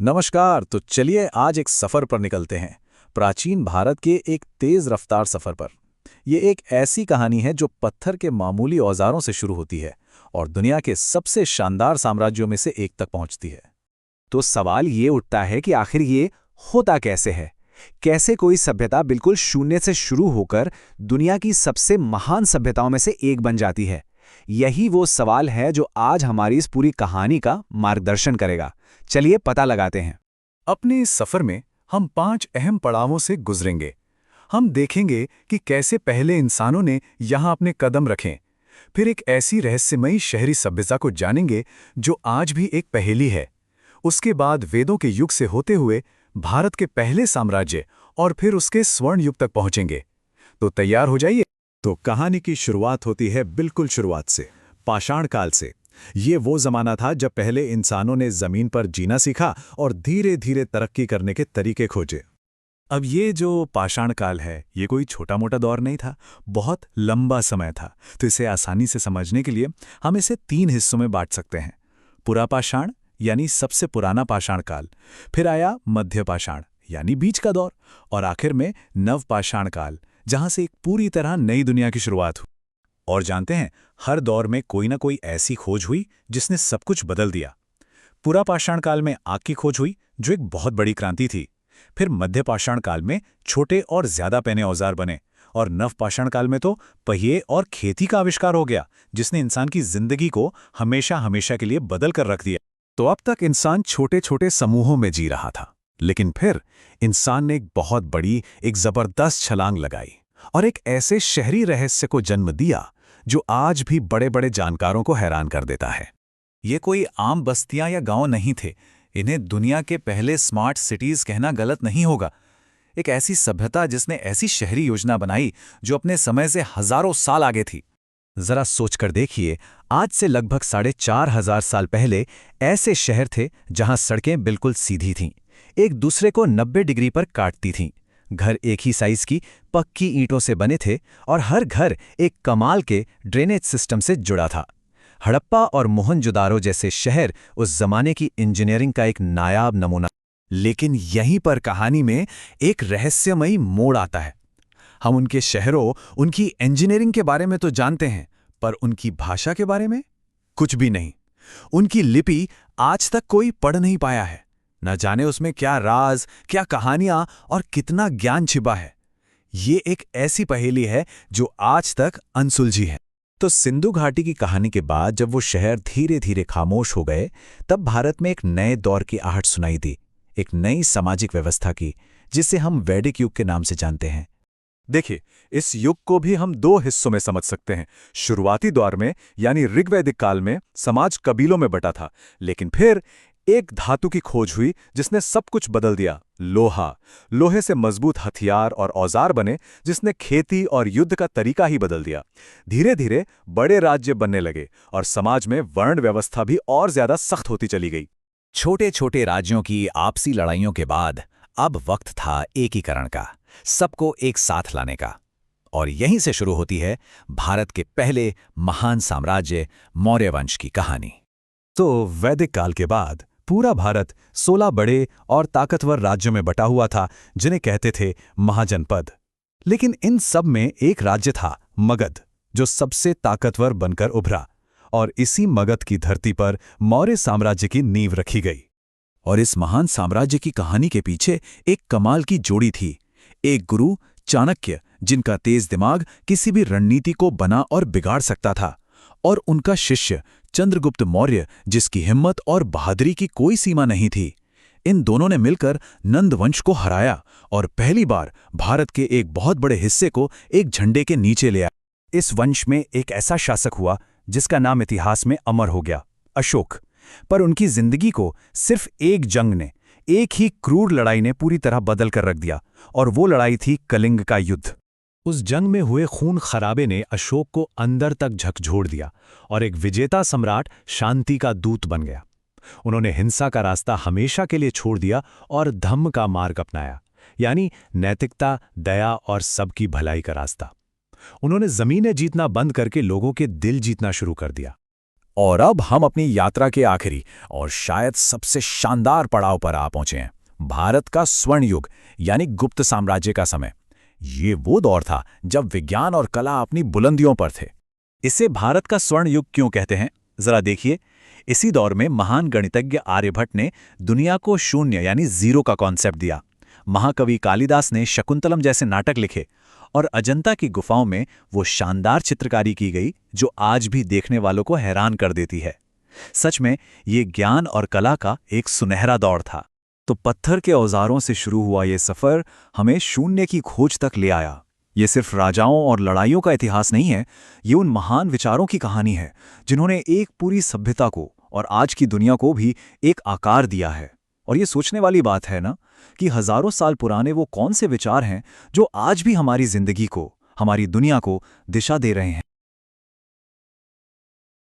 नमस्कार। तो चलिए आज एक सफर पर निकलते हैं, प्राचीन भारत के एक तेज रफ्तार सफर पर। ये एक ऐसी कहानी है जो पत्थर के मामूली औजारों से शुरू होती है और दुनिया के सबसे शानदार साम्राज्यों में से एक तक पहुंचती है। तो सवाल ये उठता है कि आखिर ये होता कैसे है? कैसे कोई सभ्यता बिल्कुल शून्य से शुरू होकर दुनिया की सबसे महान सभ्यताओं में से एक बन जाती है? यही वो सवाल है जो आज हमारी इस पूरी कहानी का मार्गदर्शन करेगा। चलिए पता लगाते हैं। अपने इस सफर में हम 5 अहम पड़ावों से गुजरेंगे। हम देखेंगे कि कैसे पहले इंसानों ने यहाँ अपने कदम रखे, फिर एक ऐसी रहस्यमयी शहरी सभ्यता को जानेंगे जो आज भी एक पहेली है। उसके बाद वेदों के युग से होते हुए भारत के पहले साम्राज्य और फिर उसके स्वर्ण युग तक पहुंचेंगे। तो तैयार हो जाइए। तो कहानी की शुरुआत होती है बिल्कुल शुरुआत से, पाषाण काल से। ये वो जमाना था जब पहले इंसानों ने जमीन पर जीना सीखा और धीरे धीरे तरक्की करने के तरीके खोजे। अब ये जो पाषाण काल है, ये कोई छोटा मोटा दौर नहीं था, बहुत लंबा समय था। तो इसे आसानी से समझने के लिए हम इसे 3 हिस्सों में बांट सकते हैं। पुरापाषाण यानी सबसे पुराना पाषाण काल, फिर आया मध्य पाषाण यानी बीच का दौर, और आखिर में नवपाषाण काल, जहां से एक पूरी तरह नई दुनिया की शुरुआत हुई। और जानते हैं, हर दौर में कोई ना कोई ऐसी खोज हुई जिसने सब कुछ बदल दिया। पुरापाषाण काल में आग की खोज हुई जो एक बहुत बड़ी क्रांति थी। फिर मध्य पाषाण काल में छोटे और ज्यादा पैने औजार बने, और नवपाषाण काल में तो पहिए और खेती का आविष्कार हो गया, जिसने इंसान की जिंदगी को हमेशा हमेशा के लिए बदल कर रख दिया। तो अब तक इंसान छोटे छोटे समूहों में जी रहा था, लेकिन फिर इंसान ने एक बहुत बड़ी, एक जबरदस्त छलांग लगाई और एक ऐसे शहरी रहस्य को जन्म दिया जो आज भी बड़े बड़े जानकारों को हैरान कर देता है। ये कोई आम बस्तियां या गांव नहीं थे। इन्हें दुनिया के पहले स्मार्ट सिटीज कहना गलत नहीं होगा। एक ऐसी सभ्यता जिसने ऐसी शहरी योजना बनाई जो अपने समय से हजारों साल आगे थी। जरा सोचकर देखिए, आज से लगभग 4,500 साल पहले ऐसे शहर थे जहां सड़कें बिल्कुल सीधी थीं, एक दूसरे को 90 डिग्री पर काटती थीं। घर एक ही साइज की पक्की ईंटों से बने थे और हर घर एक कमाल के ड्रेनेज सिस्टम से जुड़ा था। हड़प्पा और मोहनजोदारो जैसे शहर उस जमाने की इंजीनियरिंग का एक नायाब नमूना। लेकिन यहीं पर कहानी में एक रहस्यमयी मोड़ आता है। हम उनके शहरों, उनकी इंजीनियरिंग के बारे में तो जानते हैं, पर उनकी भाषा के बारे में कुछ भी नहीं। उनकी लिपि आज तक कोई पढ़ नहीं पाया है। न जाने उसमें क्या राज, क्या कहानियां और कितना ज्ञान छिपा है। ये एक ऐसी पहेली है जो आज तक अनसुलझी है। तो सिंधु घाटी की कहानी के बाद जब वो शहर धीरे धीरे खामोश हो गए, तब भारत में एक नए दौर की आहट सुनाई दी, एक नई सामाजिक व्यवस्था की, जिसे हम वैदिक युग के नाम से जानते हैं। देखिए, इस युग को भी हम 2 हिस्सों में समझ सकते हैं। शुरुआती दौर में यानी ऋग्वैदिक काल में समाज कबीलों में बटा था, लेकिन फिर एक धातु की खोज हुई जिसने सब कुछ बदल दिया, लोहा। लोहे से मजबूत हथियार और औजार बने जिसने खेती और युद्ध का तरीका ही बदल दिया। धीरे धीरे बड़े राज्य बनने लगे और समाज में वर्ण व्यवस्था भी और ज्यादा सख्त होती चली गई। छोटे छोटे राज्यों की आपसी लड़ाइयों के बाद अब वक्त था एकीकरण का, सबको एक साथ लाने का। और यहीं से शुरू होती है भारत के पहले महान साम्राज्य मौर्य वंश की कहानी। तो वैदिक काल के बाद पूरा भारत 16 बड़े और ताकतवर राज्यों में बटा हुआ था, जिन्हें कहते थे महाजनपद। लेकिन इन सब में एक राज्य था, मगध, जो सबसे ताकतवर बनकर उभरा, और इसी मगध की धरती पर मौर्य साम्राज्य की नींव रखी गई। और इस महान साम्राज्य की कहानी के पीछे एक कमाल की जोड़ी थी। एक गुरु चाणक्य, जिनका तेज दिमाग किसी भी रणनीति को बना और बिगाड़ सकता था, और उनका शिष्य चंद्रगुप्त मौर्य, जिसकी हिम्मत और बहादुरी की कोई सीमा नहीं थी। इन दोनों ने मिलकर नंद वंश को हराया और पहली बार भारत के एक बहुत बड़े हिस्से को एक झंडे के नीचे ले आया। इस वंश में एक ऐसा शासक हुआ जिसका नाम इतिहास में अमर हो गया, अशोक। पर उनकी जिंदगी को सिर्फ एक जंग ने, एक ही क्रूर लड़ाई ने पूरी तरह बदल कर रख दिया, और वो लड़ाई थी कलिंग का युद्ध। उस जंग में हुए खून खराबे ने अशोक को अंदर तक झकझोर दिया और एक विजेता सम्राट शांति का दूत बन गया। उन्होंने हिंसा का रास्ता हमेशा के लिए छोड़ दिया और धम्म का मार्ग अपनाया, यानी नैतिकता, दया और सबकी भलाई का रास्ता। उन्होंने जमीनें जीतना बंद करके लोगों के दिल जीतना शुरू कर दिया। और अब हम अपनी यात्रा के आखिरी और शायद सबसे शानदार पड़ाव पर आ पहुंचे हैं, भारत का स्वर्ण युग यानी गुप्त साम्राज्य का समय। ये वो दौर था जब विज्ञान और कला अपनी बुलंदियों पर थे। इसे भारत का स्वर्ण युग क्यों कहते हैं, जरा देखिए। इसी दौर में महान गणितज्ञ आर्यभट्ट ने दुनिया को शून्य यानी जीरो का कॉन्सेप्ट दिया। महाकवि कालिदास ने शकुंतलम जैसे नाटक लिखे और अजंता की गुफाओं में वो शानदार चित्रकारी की गई जो आज भी देखने वालों को हैरान कर देती है। सच में ये ज्ञान और कला का एक सुनहरा दौर था। तो पत्थर के औजारों से शुरू हुआ ये सफर हमें शून्य की खोज तक ले आया। ये सिर्फ राजाओं और लड़ाइयों का इतिहास नहीं है, ये उन महान विचारों की कहानी है जिन्होंने एक पूरी सभ्यता को और आज की दुनिया को भी एक आकार दिया है। और ये सोचने वाली बात है ना कि हजारों साल पुराने वो कौन से विचार हैं जो आज भी हमारी जिंदगी को, हमारी दुनिया को दिशा दे रहे हैं।